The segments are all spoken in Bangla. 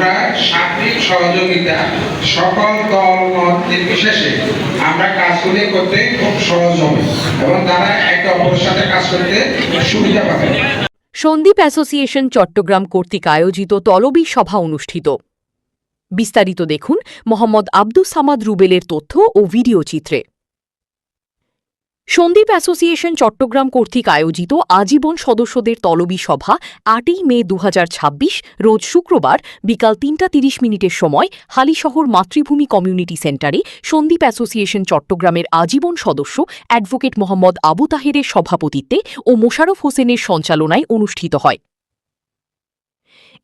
আমরা সার্বিক সহযোগিতা সকল দল মত নির্বিশেষে আমরা কাজগুলি করতে খুব সহজ হবে এবং তারা একে অপরের সাথে কাজ করতে সুবিধা পাবে। সন্দীপ অ্যাসোসিয়েশন চট্টগ্রাম কর্তৃক আয়োজিত তলবি সভা অনুষ্ঠিত। বিস্তারিত দেখুন মোহাম্মদ আব্দুস সামাদ রুবেলের তথ্য ও ভিডিও চিত্রে। সন্দীপ অ্যাসোসিয়েশন চট্টগ্রাম কর্তৃক আয়োজিত আজীবন সদস্যদের তলবি সভা ৮ই মে ২০২৬ রোজ শুক্রবার বিকাল ৩টা ৩০ সময় হালিশহর মাতৃভূমি কমিউনিটি সেন্টারে সন্দীপ অ্যাসোসিয়েশন চট্টগ্রামের আজীবন সদস্য অ্যাডভোকেট মোহাম্মদ আবু তাহেরের সভাপতিত্বে ও মোশাররফ হোসেনের সঞ্চালনায় অনুষ্ঠিত হয়।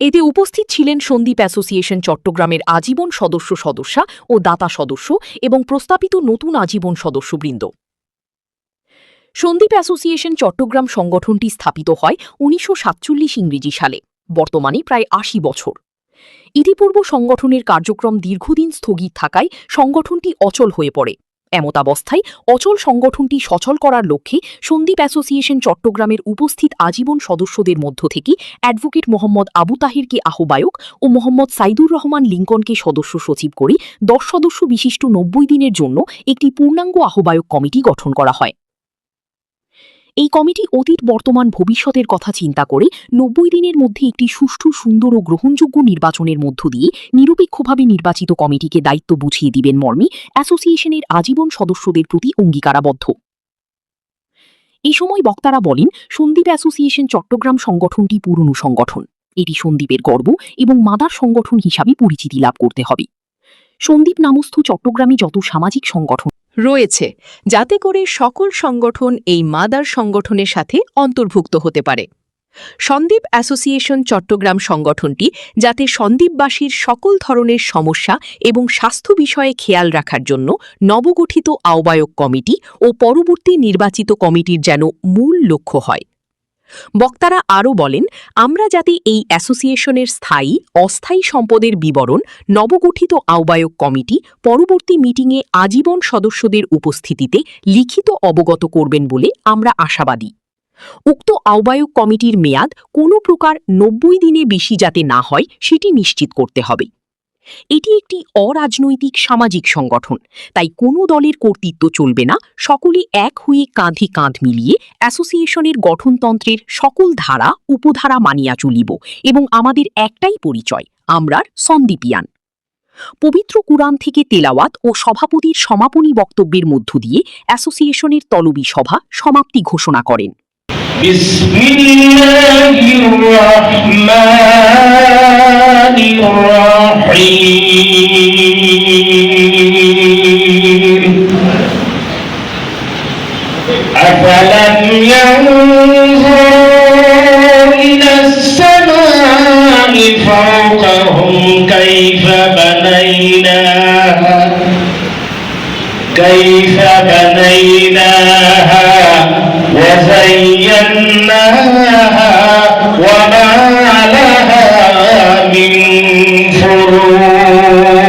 এতে উপস্থিত ছিলেন সন্দীপ অ্যাসোসিয়েশন চট্টগ্রামের আজীবন সদস্যা ও দাতা সদস্য এবং প্রস্তাবিত নতুন আজীবন সদস্যবৃন্দ। সন্দীপ অ্যাসোসিয়েশন চট্টগ্রাম সংগঠনটি স্থাপিত হয় ১৯৪৭ ইংরেজি সালে, বর্তমানে প্রায় ৮০ বছর। ইতিপূর্ব সংগঠনের কার্যক্রম দীর্ঘদিন স্থগিত থাকায় সংগঠনটি অচল হয়ে পড়ে। এমতাবস্থায় অচল সংগঠনটি সচল করার লক্ষ্যে সন্দীপ অ্যাসোসিয়েশন চট্টগ্রামের উপস্থিত আজীবন সদস্যদের মধ্য থেকে অ্যাডভোকেট মোহাম্মদ আবু তাহেরকে আহ্বায়ক ও মোহাম্মদ সাইদুর রহমান লিঙ্কনকে সদস্য সচিব করে ১০ সদস্য বিশিষ্ট ৯০ দিনের জন্য একটি পূর্ণাঙ্গ আহ্বায়ক কমিটি গঠন করা হয়। এই কমিটি অতীত বর্তমান ভবিষ্যতের কথা চিন্তা করে ৯০ দিনের মধ্যে একটি সুষ্ঠু সুন্দর ও গ্রহণযোগ্য নির্বাচনের মধ্য দিয়ে নিরপেক্ষভাবে নির্বাচিত কমিটিকে দায়িত্ব বুঝিয়ে দিবেন মর্মে অ্যাসোসিয়েশনের আজীবন সদস্যদের প্রতি অঙ্গীকারাবদ্ধ। এই সময় বক্তারা বলেন, সন্দীপ অ্যাসোসিয়েশন চট্টগ্রাম সংগঠনটি পুরনো সংগঠন। এটি সন্দীপের গর্ব এবং মাদার সংগঠন হিসাবে পরিচিতি লাভ করতে হবে। সন্দীপ নামস্থ চট্টগ্রামে যত সামাজিক সংগঠন রয়েছে, যাতে করে সকল সংগঠন এই মাদার সংগঠনের সাথে অন্তর্ভুক্ত হতে পারে। সন্দীপ অ্যাসোসিয়েশন চট্টগ্রাম সংগঠনটি যাতে সন্দীপবাসীর সকল ধরনের সমস্যা এবং স্বাস্থ্য বিষয়ে খেয়াল রাখার জন্য নবগঠিত আহ্বায়ক কমিটি ও পরবর্তী নির্বাচিত কমিটির যেন মূল লক্ষ্য হয়। বক্তারা আরও বলেন, আমরা যাতে এই অ্যাসোসিয়েশনের স্থায়ী অস্থায়ী সম্পদের বিবরণ নবগঠিত আহ্বায়ক কমিটি পরবর্তী মিটিংয়ে আজীবন সদস্যদের উপস্থিতিতে লিখিত অবগত করবেন বলে আমরা আশাবাদী। উক্ত আহ্বায়ক কমিটির মেয়াদ কোনো প্রকার ৯০ দিনে বেশি যাতে না হয় সেটি নিশ্চিত করতে হবে। এটি একটি অরাজনৈতিক সামাজিক সংগঠন, তাই কোনো দলের কর্তৃত্ব চলবে না। সকলে এক হয়ে কাঁধে কাঁধ মিলিয়ে অ্যাসোসিয়েশনের গঠনতন্ত্রের সকল ধারা উপধারা মানিয়া চলিব এবং আমাদের একটাই পরিচয়, আমরার সন্দীপিয়ান। পবিত্র কুরআন থেকে তেলাওয়াত ও সভাপতির সমাপনী বক্তব্যের মধ্য দিয়ে অ্যাসোসিয়েশনের তলবি সভা সমাপ্তি ঘোষণা করেন। أفلم ينظروا إلى السماء فوقهم كيف بنيناها وزيناها وما لها من فروج।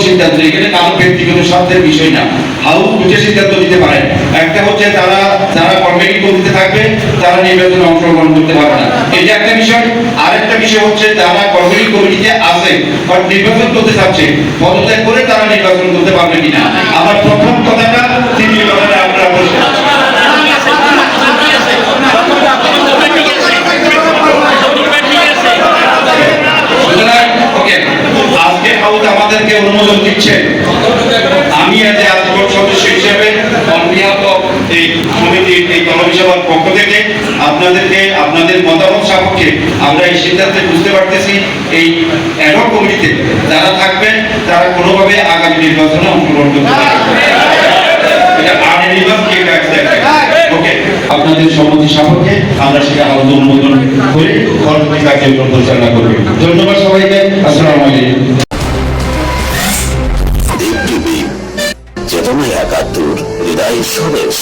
সিদ্ধান্ত এখানে কারো ব্যক্তিগত স্বার্থের বিষয় না, হাউস বুঝে সিদ্ধান্ত নিতে পারে। একটা হচ্ছে যারা কমিটি করতে থাকবে তারা নির্বাচনে অংশগ্রহণ করতে পারবে না, এটা একটা বিষয়। আরেকটা বিষয় হচ্ছে যারা কমিটিতে আছে বা নির্বাচন করতে চাচ্ছে পদত্যাগ করে তারা নির্বাচন করতে পারবে কিনা। আমার প্রথম কথাটা তিনি আপনারা বলছেন আজকে হাউস আমাদেরকে অনুমোদন দিচ্ছে। আমি আজ আজীবন সদস্য হিসেবে এই সমিতির এই তলবি সভার পক্ষ থেকে আপনাদেরকে আপনাদের মতামত সাপেক্ষে আমরা এই সিদ্ধান্তে বুঝতে পারতেছি এই অ্যাডহক কমিটিতে যারা থাকবেন তারা কোনোভাবে আগামী নির্বাচনে অংশগ্রহণ করতে পারবে। এটা আগে নির্বাচন আপনাদের সম্মতি সাপেক্ষে আমরা সেটা হাউস অনুমোদন করে পরবর্তী কার্যক্রম পরিচালনা করব। ধন্যবাদ সবাইকে। আসসালামু আলাইকুম। চেতনায় ৭১, হৃদয়ে স্বদেশ।